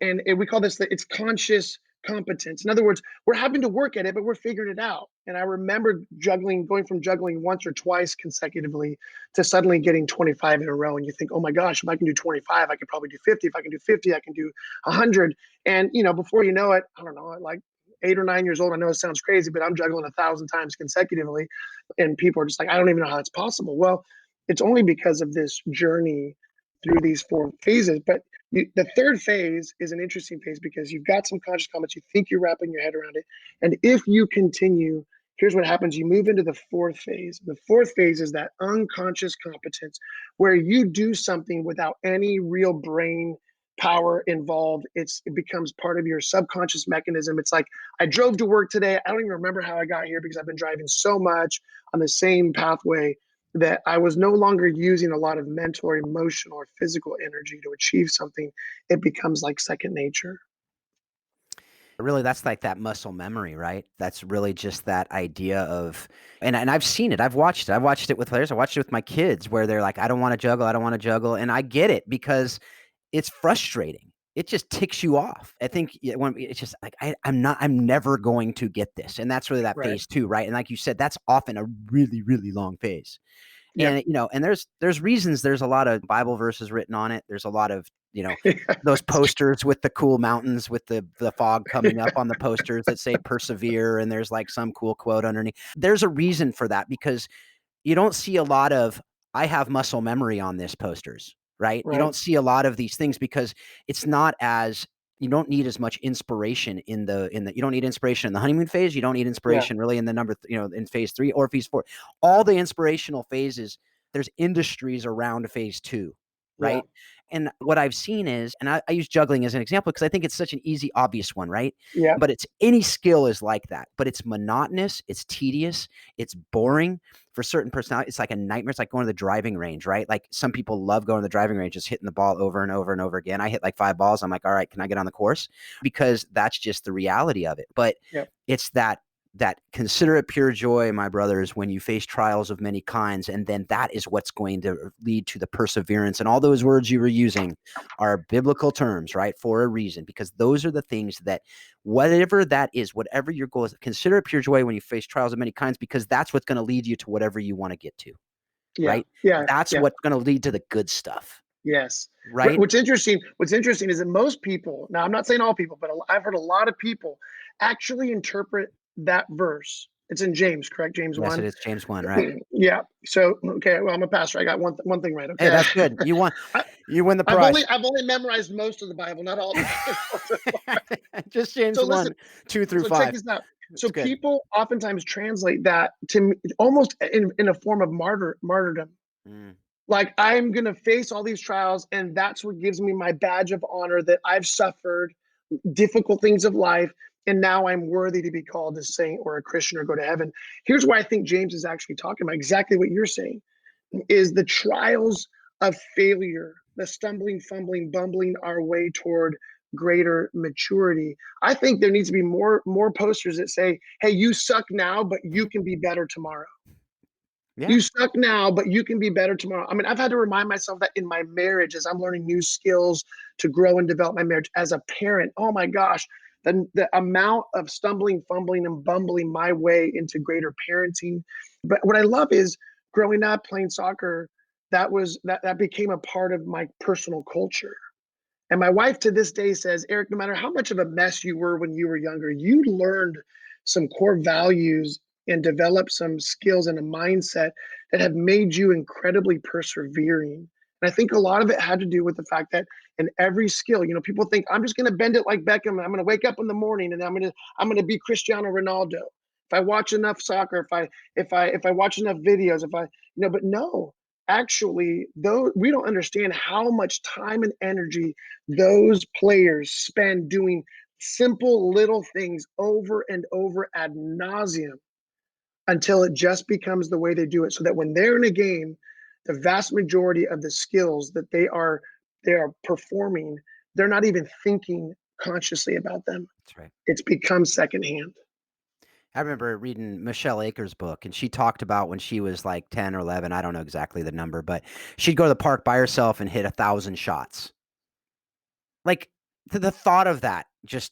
And we call this it's conscious competence. In other words, we're having to work at it, but we're figuring it out. And I remember going from juggling once or twice consecutively to suddenly getting 25 in a row. And you think, oh my gosh, if I can do 25, I could probably do 50. If I can do 50, I can do 100. And before you know it, I don't know, like 8 or 9 years old. I know it sounds crazy, but I'm juggling 1,000 times consecutively, and people are just like, I don't even know how it's possible. Well, it's only because of this journey through these 4 phases. But the third phase is an interesting phase because you've got some conscious comments. You think you're wrapping your head around it. And if you continue, here's what happens. You move into the fourth phase. The fourth phase is that unconscious competence where you do something without any real brain power involved. It becomes part of your subconscious mechanism. It's like, I drove to work today. I don't even remember how I got here because I've been driving so much on the same pathway. that I was no longer using a lot of mental or emotional or physical energy to achieve something. It becomes like second nature. Really, that's like that muscle memory, right? That's really just that idea of, and I've seen it. I've watched it. I've watched it with players. I watched it with my kids where they're like, I don't want to juggle. I don't want to juggle. And I get it because it's frustrating. It just ticks you off. I think when it's just like, I'm never going to get this. And that's really that Right. phase two, right? And like you said, that's often a really, really long phase. Yep. And, and there's reasons, there's a lot of Bible verses written on it. There's a lot of, those posters with the cool mountains with the fog coming up on the posters that say persevere. And there's like some cool quote underneath. There's a reason for that because you don't see a lot of I have muscle memory on this posters, right? You Right. don't see a lot of these things because it's not as you don't need as much inspiration you don't need inspiration in the honeymoon phase. You don't need Yeah. inspiration really in the in phase 3 or phase 4. All the inspirational phases, there's industries around phase 2, Yeah. right? And what I've seen is, and I use juggling as an example because I think it's such an easy, obvious one, right? Yeah. But it's any skill is like that, but it's monotonous, it's tedious, it's boring for certain personality. It's like a nightmare. It's like going to the driving range, right? Like some people love going to the driving range, just hitting the ball over and over and over again. I hit like 5 balls. I'm like, all right, can I get on the course? Because that's just the reality of it. But Yeah. it's that consider it pure joy, my brothers, when you face trials of many kinds. And then that is what's going to lead to the perseverance. And all those words you were using are biblical terms, right? For a reason, because those are the things that whatever that is, whatever your goal is, consider it pure joy when you face trials of many kinds, because that's what's going to lead you to whatever you want to get to, Yeah. right? Yeah. That's Yeah. what's going to lead to the good stuff, Yes. right? What's interesting is that most people, now I'm not saying all people, but I've heard a lot of people actually interpret that verse. It's in James, correct? James Yes, it 1. is James 1, right? Yeah. So, okay. Well, I'm a pastor. I got one thing right. Hey, Okay. that's good. You won. I, You win the I've only prize. I've only memorized most of the Bible, not all the Bible. Just James So listen. 1, 2 through So check 5. this out. So It's good. people oftentimes translate that to almost in a form of martyrdom. Mm, Like I'm gonna face all these trials, and that's what gives me my badge of honor that I've suffered difficult things of life, and now I'm worthy to be called a saint or a Christian or go to heaven. Here's why I think James is actually talking about exactly what you're saying is the trials of failure, the stumbling, fumbling, bumbling our way toward greater maturity. I think there needs to be more posters that say, hey, you suck now, but you can be better tomorrow. yeah. You suck now, but you can be better tomorrow. I mean, I've had to remind myself that in my marriage as I'm learning new skills to grow and develop my marriage as a parent. Oh my gosh, the amount of stumbling, fumbling, and bumbling my way into greater parenting. But what I love is growing up playing soccer, that became a part of my personal culture. And my wife to this day says, Eric, no matter how much of a mess you were when you were younger, you learned some core values and developed some skills and a mindset that have made you incredibly persevering. And I think a lot of it had to do with the fact that in every skill, people think I'm just going to bend it like Beckham. And I'm going to wake up in the morning and I'm going to be Cristiano Ronaldo. If I watch enough soccer, if I watch enough videos, but no, actually, though we don't understand how much time and energy those players spend doing simple little things over and over ad nauseum until it just becomes the way they do it. So that when they're in a game, the vast majority of the skills that they are performing, they're not even thinking consciously about them. That's right. It's become secondhand. I remember reading Michelle Akers' book, and she talked about when she was like 10 or 11. I don't know exactly the number, but she'd go to the park by herself and hit 1,000 shots. Like the thought of that just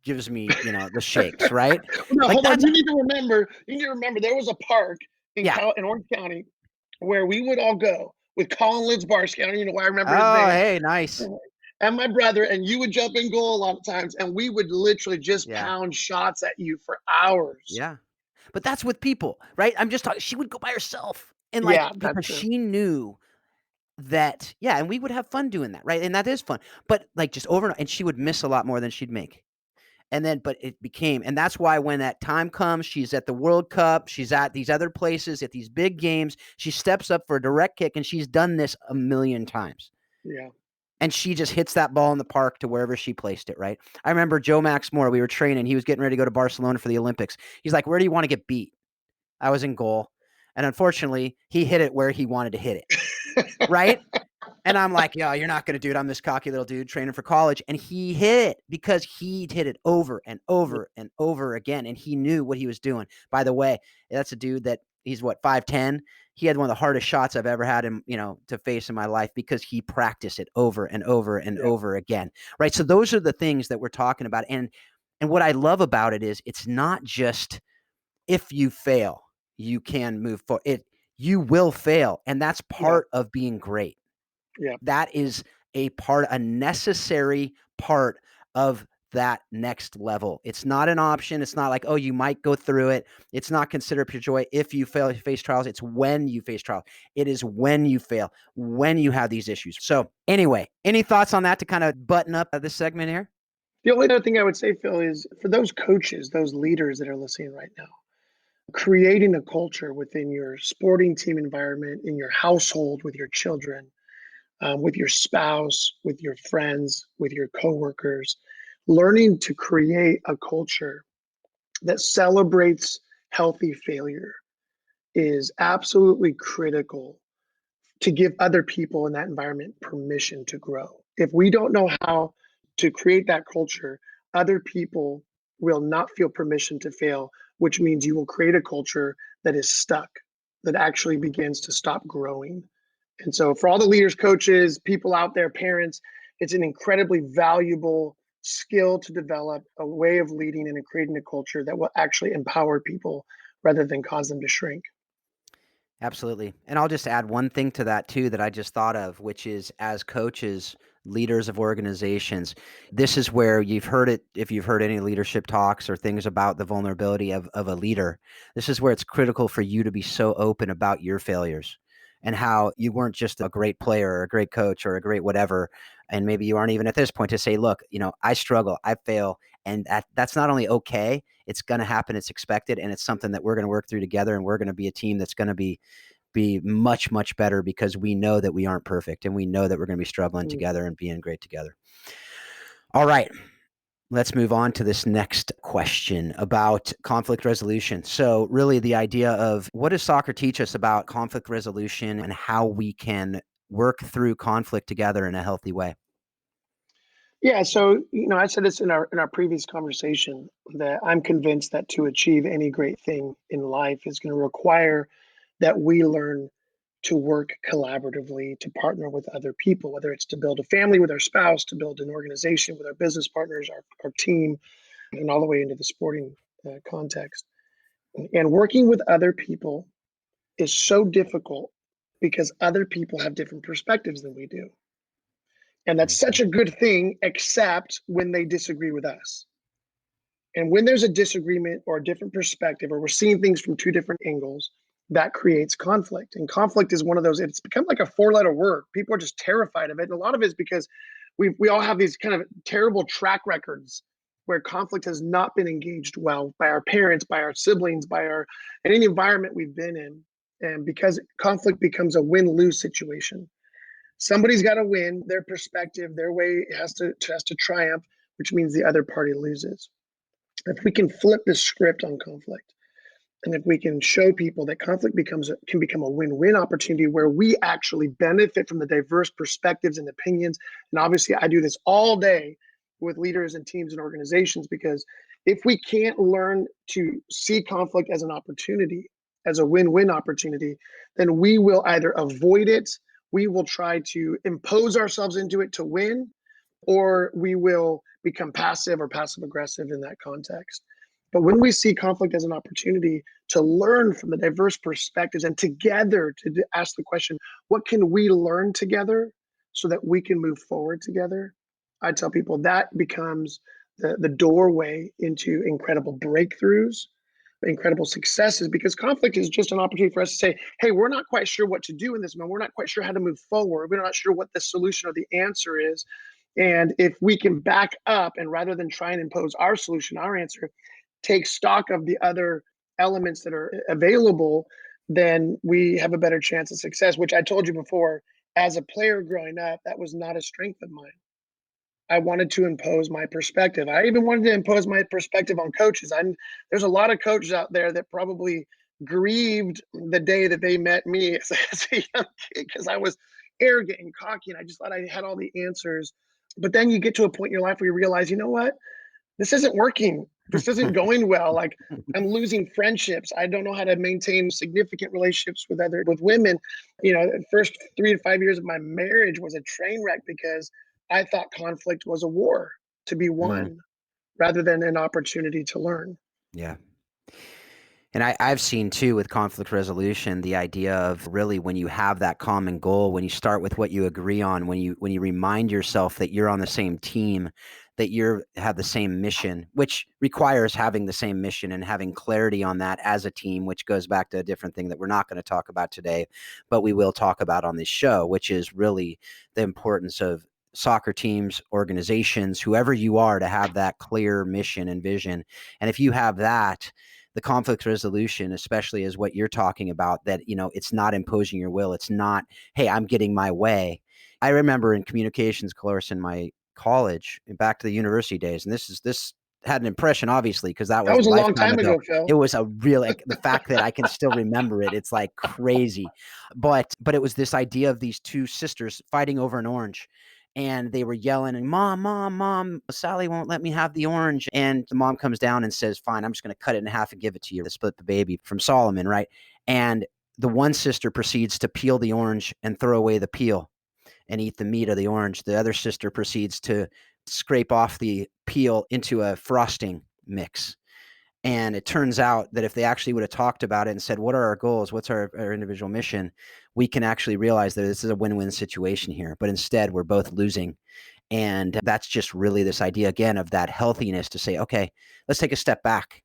gives me, the shakes, right? No, Like hold on. that's, You need to remember there was a park yeah. in Orange County where we would all go with Colin Lidzbarski. I don't even know why I remember his Oh, name. hey, nice. And my brother, and you would jump in goal a lot of times, and we would literally just Yeah. pound shots at you for hours. Yeah. But that's with people, right? I'm just talking, she would go by herself and like, Yeah, that's because true. she knew that, yeah, and we would have fun doing that, right? And that is fun. But like just over and she would miss a lot more than she'd make. And then, but it became, and that's why when that time comes, she's at the World Cup, she's at these other places, at these big games, she steps up for a direct kick, and she's done this a million times. Yeah. And she just hits that ball in the park to wherever she placed it, right? I remember Joe Maxmore, we were training, he was getting ready to go to Barcelona for the Olympics. He's like, where do you want to get beat? I was in goal. And unfortunately, he hit it where he wanted to hit it. Right? And I'm like, yo, you're not going to do it. I'm this cocky little dude training for college. And he hit it because he hit it over and over and over again. And he knew what he was doing. By the way, that's a dude that he's what, 5'10". He had one of the hardest shots I've ever had him, to face in my life because he practiced it over and over and over again. Right. So those are the things that we're talking about. And what I love about it is it's not just if you fail, you can move forward. You will fail. And that's part of being great. Yeah. That is a necessary part of that next level. It's not an option. It's not like, oh, you might go through it. It's not considered pure joy if you fail, face trials. It's when you face trials. It is when you fail, when you have these issues. So anyway, any thoughts on that to kind of button up this segment here? The only other thing I would say, Phil, is for those coaches, those leaders that are listening right now, creating a culture within your sporting team environment, in your household, with your children, with your spouse, with your friends, with your coworkers, learning to create a culture that celebrates healthy failure is absolutely critical to give other people in that environment permission to grow. If we don't know how to create that culture, other people will not feel permission to fail, which means you will create a culture that is stuck, that actually begins to stop growing. And so, for all the leaders, coaches, people out there, parents, it's an incredibly valuable skill to develop a way of leading and creating a culture that will actually empower people rather than cause them to shrink. Absolutely. And I'll just add one thing to that too that I just thought of, which is as coaches, leaders of organizations, this is where you've heard it. If you've heard any leadership talks or things about the vulnerability of a leader, this is where it's critical for you to be so open about your failures and how you weren't just a great player or a great coach or a great whatever. And maybe you aren't even at this point to say, look, I struggle, I fail. And that's not only okay, it's going to happen. It's expected. And it's something that we're going to work through together. And we're going to be a team that's going to be much, much better because we know that we aren't perfect and we know that we're going to be struggling together and being great together. All right. Let's move on to this next question about conflict resolution. So really the idea of what does soccer teach us about conflict resolution and how we can work through conflict together in a healthy way? Yeah, so I said this in our previous conversation that I'm convinced that to achieve any great thing in life is going to require that we learn to work collaboratively, to partner with other people, whether it's to build a family with our spouse, to build an organization with our business partners, our team, and all the way into the sporting context. And working with other people is so difficult because other people have different perspectives than we do. And that's such a good thing, except when they disagree with us. And when there's a disagreement or a different perspective, or we're seeing things from two different angles, that creates conflict. And conflict is one of those, it's become like a four-letter word. People are just terrified of it. And a lot of it is because we all have these kind of terrible track records where conflict has not been engaged well by our parents, by our siblings, in any environment we've been in. And because conflict becomes a win-lose situation. Somebody's got to win. Their perspective, their way has to triumph, which means the other party loses. If we can flip the script on conflict, and if we can show people that conflict can become a win-win opportunity where we actually benefit from the diverse perspectives and opinions. And obviously, I do this all day with leaders and teams and organizations, because if we can't learn to see conflict as an opportunity, as a win-win opportunity, then we will either avoid it, we will try to impose ourselves into it to win, or we will become passive or passive aggressive in that context. But when we see conflict as an opportunity to learn from the diverse perspectives and together to ask the question, what can we learn together so that we can move forward together? I tell people that becomes the doorway into incredible breakthroughs, incredible successes, because conflict is just an opportunity for us to say, hey, we're not quite sure what to do in this moment. We're not quite sure how to move forward. We're not sure what the solution or the answer is. And if we can back up and rather than try and impose our solution, our answer, take stock of the other elements that are available, then we have a better chance of success, which I told you before, as a player growing up, that was not a strength of mine. I wanted to impose my perspective. I even wanted to impose my perspective on coaches. There's a lot of coaches out there that probably grieved the day that they met me as a young kid because I was arrogant and cocky and I just thought I had all the answers. But then you get to a point in your life where you realize, you know what? This isn't working. This isn't going well. Like, I'm losing friendships. I don't know how to maintain significant relationships with women. The first 3 to 5 years of my marriage was a train wreck because I thought conflict was a war to be Mm, won rather than an opportunity to learn. yeah. And I've seen too with conflict resolution, the idea of really when you have that common goal, when you start with what you agree on, when you remind yourself that you're on the same team, that you have the same mission, which requires having the same mission and having clarity on that as a team, which goes back to a different thing that we're not going to talk about today, but we will talk about on this show, which is really the importance of soccer teams, organizations, whoever you are, to have that clear mission and vision. And if you have that, the conflict resolution, especially, is what you're talking about, that, it's not imposing your will. It's not, hey, I'm getting my way. I remember in communications course in my college, back to the university days, and this had an impression, obviously, because that That was a was a long lifetime time ago. ago, It Phil. was a real, like, the fact that I can still remember it, it's like crazy. But it was this idea of these two sisters fighting over an orange. And they were yelling, and mom, mom, mom, Sally won't let me have the orange. And the mom comes down and says, fine, I'm just going to cut it in half and give it to you to split the baby from Solomon, right? And the one sister proceeds to peel the orange and throw away the peel and eat the meat of the orange. The other sister proceeds to scrape off the peel into a frosting mix. And it turns out that if they actually would have talked about it and said, what are our goals? What's our individual mission? We can actually realize that this is a win-win situation here. But instead, we're both losing. And that's just really this idea, again, of that healthiness to say, okay, let's take a step back,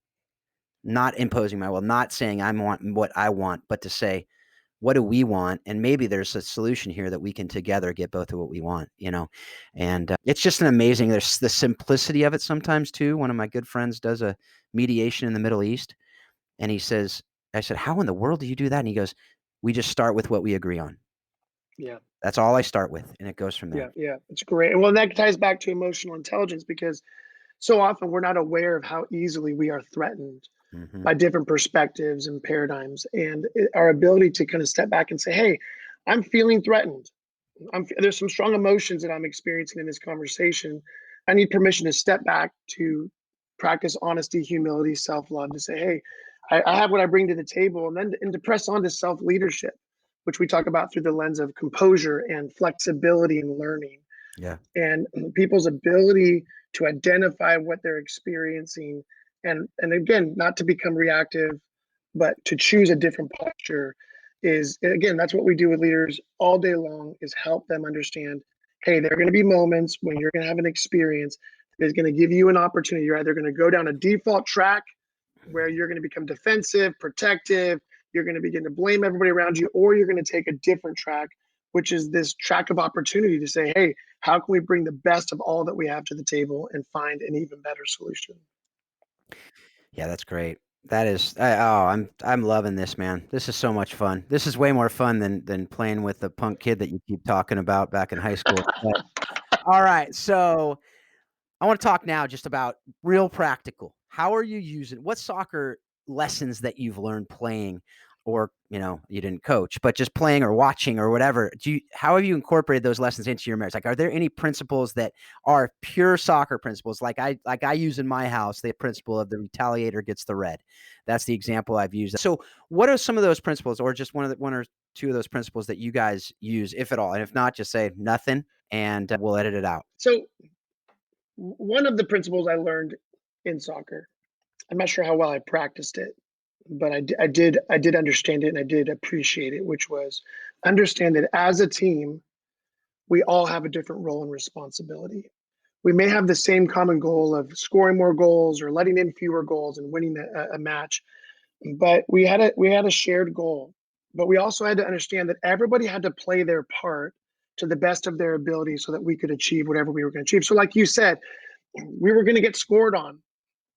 not imposing my will, not saying I want what I want, but to say, what do we want? And maybe there's a solution here that we can together get both of what we want. And it's just an amazing, there's the simplicity of it sometimes too. One of my good friends does a mediation in the Middle East, and he says, I said, how in the world do you do that? And he goes, we just start with what we agree on. Yeah, That's all I start with. And it goes from yeah, there. yeah. It's great. And well, that ties back to emotional intelligence because so often we're not aware of how easily we are threatened Mm-hmm. by different perspectives and paradigms, and our ability to kind of step back and say, "Hey, I'm feeling threatened. There's some strong emotions that I'm experiencing in this conversation. I need permission to step back to practice honesty, humility, self-love. To say, hey, I have what I bring to the table, and to press on to self-leadership, which we talk about through the lens of composure and flexibility and learning." Yeah. And people's ability to identify what they're experiencing, and again, not to become reactive, but to choose a different posture, is, again, that's what we do with leaders all day long, is help them understand, hey, there are going to be moments when you're going to have an experience that is going to give you an opportunity. You're either going to go down a default track where you're going to become defensive, protective, you're going to begin to blame everybody around you, or you're going to take a different track, which is this track of opportunity to say, hey, how can we bring the best of all that we have to the table and find an even better solution? Yeah, that's great. That is, I'm loving this, man. This is so much fun. This is way more fun than playing with the punk kid that you keep talking about back in high school. But all right, so I want to talk now just about real practical. How are you using what soccer lessons that you've learned playing, or you didn't coach, but just playing or watching or whatever? How have you incorporated those lessons into your marriage? Like, are there any principles that are pure soccer principles? Like I use in my house the principle of the retaliator gets the red. That's the example I've used. So, what are some of those principles, or just one or two of those principles that you guys use, if at all? And if not, just say nothing, and we'll edit it out. So, one of the principles I learned in soccer, I'm not sure how well I practiced it, but I did understand it and I did appreciate it, which was understand that as a team, we all have a different role and responsibility. We may have the same common goal of scoring more goals or letting in fewer goals and winning a match, but we had a shared goal. But we also had to understand that everybody had to play their part to the best of their ability so that we could achieve whatever we were going to achieve. So, like you said, we were going to get scored on,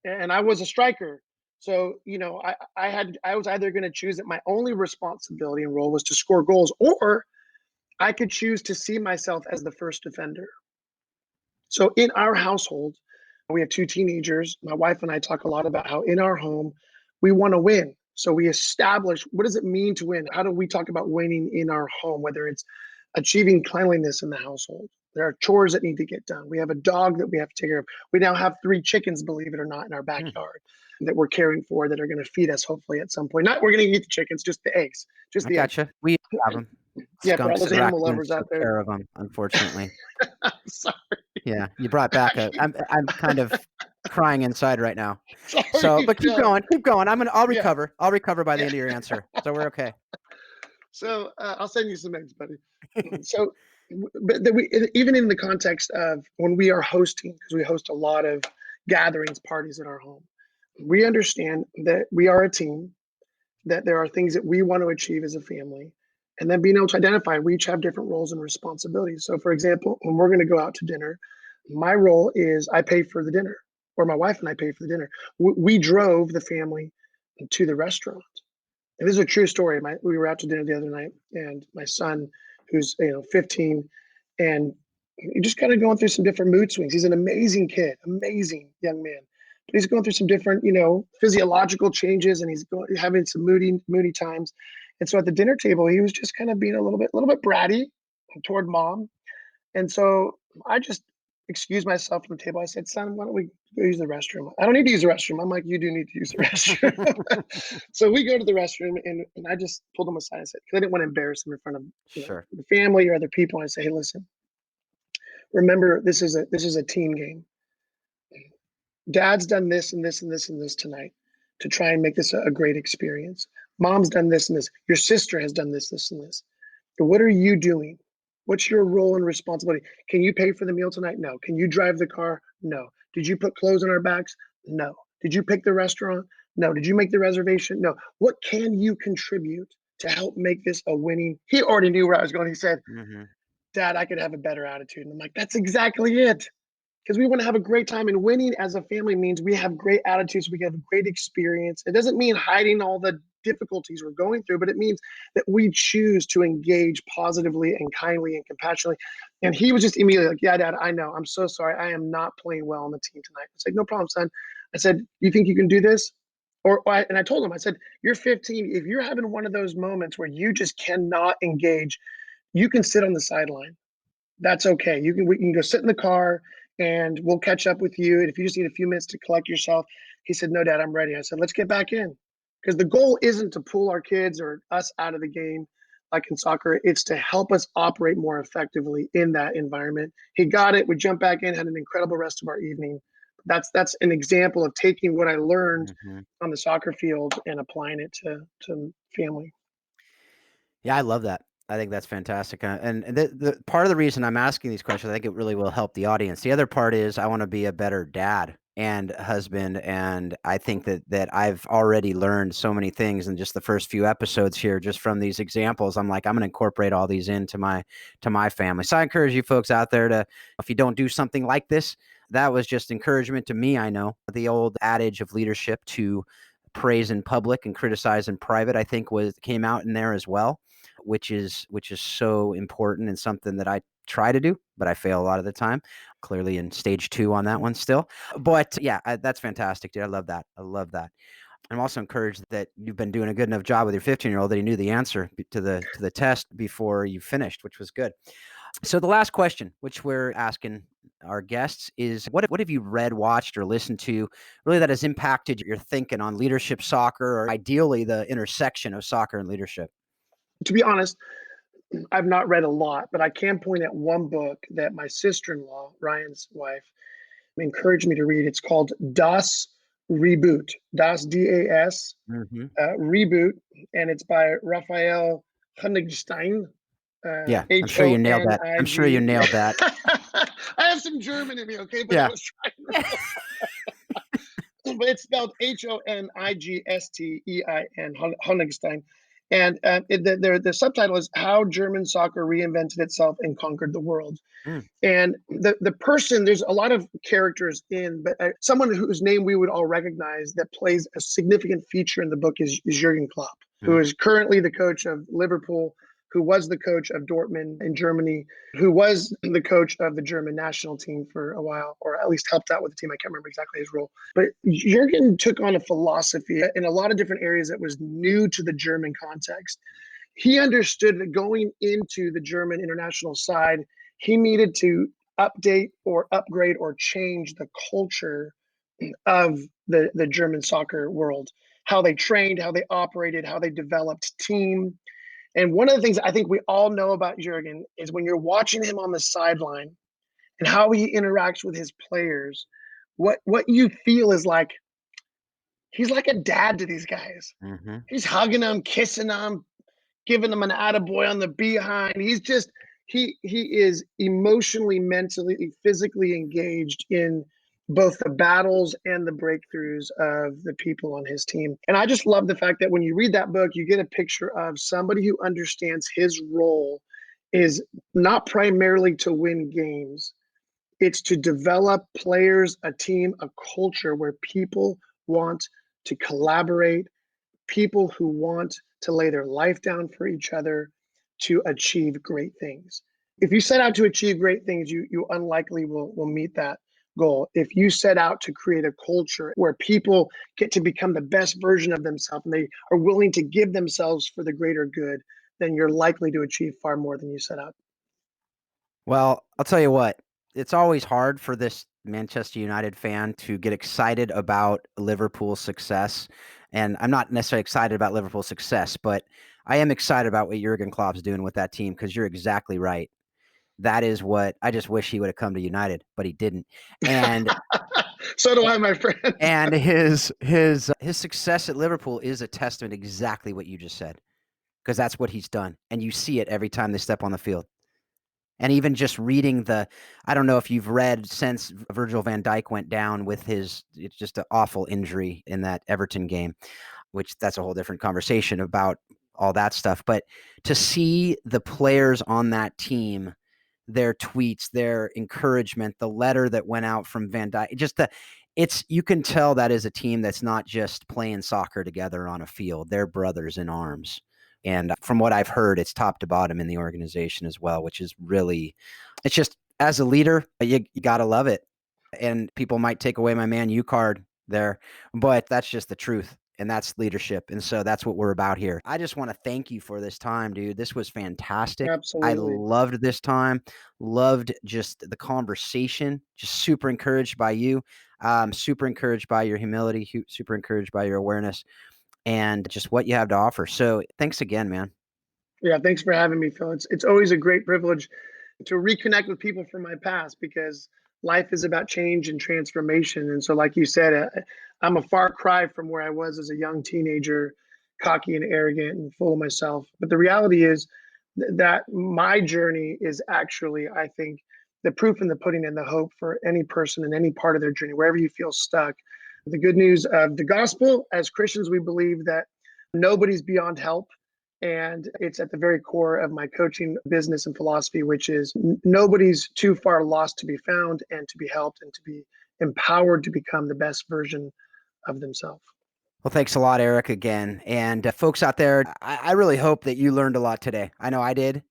and I was a striker. So, I was either going to choose that my only responsibility and role was to score goals, or I could choose to see myself as the first defender. So in our household, we have two teenagers. My wife and I talk a lot about how in our home, we want to win. So we establish, what does it mean to win? How do we talk about winning in our home, whether it's achieving cleanliness in the household? There are chores that need to get done. We have a dog that we have to take care of. We now have 3 chickens, believe it or not, in our backyard that we're caring for, that are going to feed us hopefully at some point. Not we're going to eat the chickens, just the eggs, just I the eggs. gotcha. We have them. Yeah, for all Skunks those and animal raccoons lovers out took there. care of them, unfortunately. Sorry, Yeah, you brought back I'm kind of crying inside right now. So, sorry, but keep Phil. going, keep going. I'll Yeah, recover. I'll recover by the yeah. end of your answer. So we're okay. So I'll send you some eggs, buddy. So, but even in the context of when we are hosting, because we host a lot of gatherings, parties in our home, we understand that we are a team, that there are things that we want to achieve as a family, and then being able to identify we each have different roles and responsibilities. So, for example, when we're going to go out to dinner, my role is I pay for the dinner, or my wife and I pay for the dinner. We drove the family to the restaurant. And this is a true story. We were out to dinner the other night, and my son, who's 15, and he just kind of going through some different mood swings. He's an amazing kid, amazing young man, but he's going through some different, physiological changes, and having some moody times. And so at the dinner table, he was just kind of being a little bit bratty toward mom. And so I just excused myself from the table. I said, "Son, why don't we go use the restroom?" I don't need to use the restroom. I'm like, "You do need to use the restroom." So we go to the restroom, and I just pulled him aside and said, because I didn't want to embarrass him in front of Sure. the family or other people. I say, "Hey, listen, remember, this is a team game. Dad's done this and this and this and this tonight to try and make this a great experience. Mom's done this and this. Your sister has done this and this. What are you doing? What's your role and responsibility? Can you pay for the meal tonight? No. Can you drive the car? No. Did you put clothes on our backs? No. Did you pick the restaurant? No. Did you make the reservation? No. What can you contribute to help make this a winning?" He already knew where I was going. He said, Hmm. "Dad, I could have a better attitude." And I'm like, "That's exactly it." Because we want to have a great time, and winning as a family means we have great attitudes, we have a great experience. It doesn't mean hiding all the difficulties we're going through, but it means that we choose to engage positively and kindly and compassionately. And he was just immediately like, "Yeah, Dad, I know. I'm so sorry. I am not playing well on the team tonight." It's like, "No problem, son." I said, "You think you can do this?" And I told him, I said, "You're 15. If you're having one of those moments where you just cannot engage, you can sit on the sideline. That's okay. We can go sit in the car, and we'll catch up with you. And if you just need a few minutes to collect yourself." He said, "No, Dad, I'm ready." I said, "Let's get back in." Because the goal isn't to pull our kids or us out of the game like in soccer. It's to help us operate more effectively in that environment. He got it. We jumped back in, had an incredible rest of our evening. That's an example of taking what I learned Hmm. on the soccer field and applying it to family. Yeah, I love that. I think that's fantastic. And the part of the reason I'm asking these questions, I think it really will help the audience. The other part is I want to be a better dad and husband. And I think that I've already learned so many things in just the first few episodes here, just from these examples. I'm like, I'm going to incorporate all these into my family. So I encourage you folks out there to, if you don't do something like this, that was just encouragement to me. I know the old adage of leadership to praise in public and criticize in private, I think came out in there as well, which is so important and something that I try to do, but I fail a lot of the time. Clearly in stage 2 on that one still. But yeah, that's fantastic, dude. I love that. I love that. I'm also encouraged that you've been doing a good enough job with your 15-year-old that he knew the answer to the test before you finished, which was good. So the last question, which we're asking our guests, is what have you read, watched, or listened to really that has impacted your thinking on leadership soccer, or ideally the intersection of soccer and leadership? To be honest, I've not read a lot, but I can point at one book that my sister-in-law, Ryan's wife, encouraged me to read. It's called Das Reboot, Das DAS Hmm. Reboot, and it's by Raphael Honigstein, Yeah, I'm H sure O you nailed N that. I I'm sure you G. nailed that. I have some German in me, okay, but I Yeah. was trying. But it's spelled Honigstein, Honigstein. And the subtitle is "How German Soccer Reinvented Itself and Conquered the World." Mm, And the person, there's a lot of characters but someone whose name we would all recognize that plays a significant feature in the book is Jurgen Klopp, who mm, is currently the coach of Liverpool, who was the coach of Dortmund in Germany, who was the coach of the German national team for a while, or at least helped out with the team. I can't remember exactly his role. But Jurgen took on a philosophy in a lot of different areas that was new to the German context. He understood that going into the German international side, he needed to update or upgrade or change the culture of the German soccer world, how they trained, how they operated, how they developed team. And one of the things I think we all know about Jurgen is when you're watching him on the sideline and how he interacts with his players, what you feel is like he's like a dad to these guys. Mm-hmm. He's hugging them, kissing them, giving them an attaboy on the behind. He's just he is emotionally, mentally, physically engaged in both the battles and the breakthroughs of the people on his team. And I just love the fact that when you read that book, you get a picture of somebody who understands his role is not primarily to win games. It's to develop players, a team, a culture where people want to collaborate, people who want to lay their life down for each other to achieve great things. If you set out to achieve great things, you unlikely will meet that goal. If you set out to create a culture where people get to become the best version of themselves and they are willing to give themselves for the greater good, then you're likely to achieve far more than you set out. Well, I'll tell you what, it's always hard for this Manchester United fan to get excited about Liverpool's success. And I'm not necessarily excited about Liverpool's success, but I am excited about what Jurgen Klopp's doing with that team because you're exactly right. That is what I just wish he would have come to United, but he didn't. And So do I, my friend. and his success at Liverpool is a testament exactly what you just said, because that's what he's done, and you see it every time they step on the field. And even just reading I don't know if you've read since Virgil van Dijk went down with it's just an awful injury in that Everton game, which that's a whole different conversation about all that stuff. But to see the players on that team, their tweets, their encouragement, the letter that went out from Van Dijk, you can tell that is a team that's not just playing soccer together on a field. They're brothers in arms. And from what I've heard, it's top to bottom in the organization as well, which is really, it's just, as a leader, you got to love it. And people might take away my Man U card there, but that's just the truth. And that's leadership. And so that's what we're about here. I just want to thank you for this time, dude. This was fantastic. I Absolutely. loved this time. Loved just the conversation. Just super encouraged by you. Super encouraged by your humility. Super encouraged by your awareness and just what you have to offer. So thanks again, man. Yeah, thanks for having me, Phil. It's always a great privilege to reconnect with people from my past because life is about change and transformation. And so, like you said, I'm a far cry from where I was as a young teenager, cocky and arrogant and full of myself. But the reality is that my journey is actually, I think, the proof in the pudding and the hope for any person in any part of their journey, wherever you feel stuck. The good news of the gospel, as Christians, we believe that nobody's beyond help. And it's at the very core of my coaching business and philosophy, which is nobody's too far lost to be found and to be helped and to be empowered to become the best version of themselves. Well, thanks a lot, Eric, again. And folks out there, I really hope that you learned a lot today. I know I did.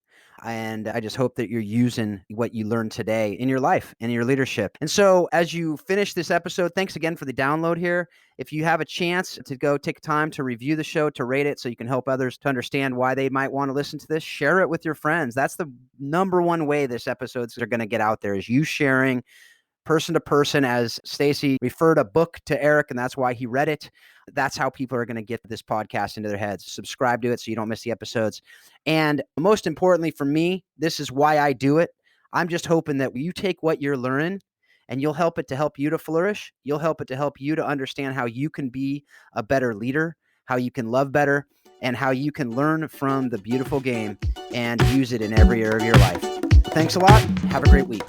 And I just hope that you're using what you learned today in your life and your leadership. And so as you finish this episode, thanks again for the download here. If you have a chance to go take time to review the show, to rate it so you can help others to understand why they might want to listen to this, share it with your friends. That's the number one way this episodes are going to get out there, is you sharing person to person. As Stacy referred a book to Eric, and that's why he read it. That's how people are going to get this podcast into their heads. Subscribe to it so you don't miss the episodes. And most importantly for me, this is why I do it. I'm just hoping that you take what you're learning and you'll help it to help you to flourish. You'll help it to help you to understand how you can be a better leader, how you can love better, and how you can learn from the beautiful game and use it in every area of your life. Thanks a lot. Have a great week.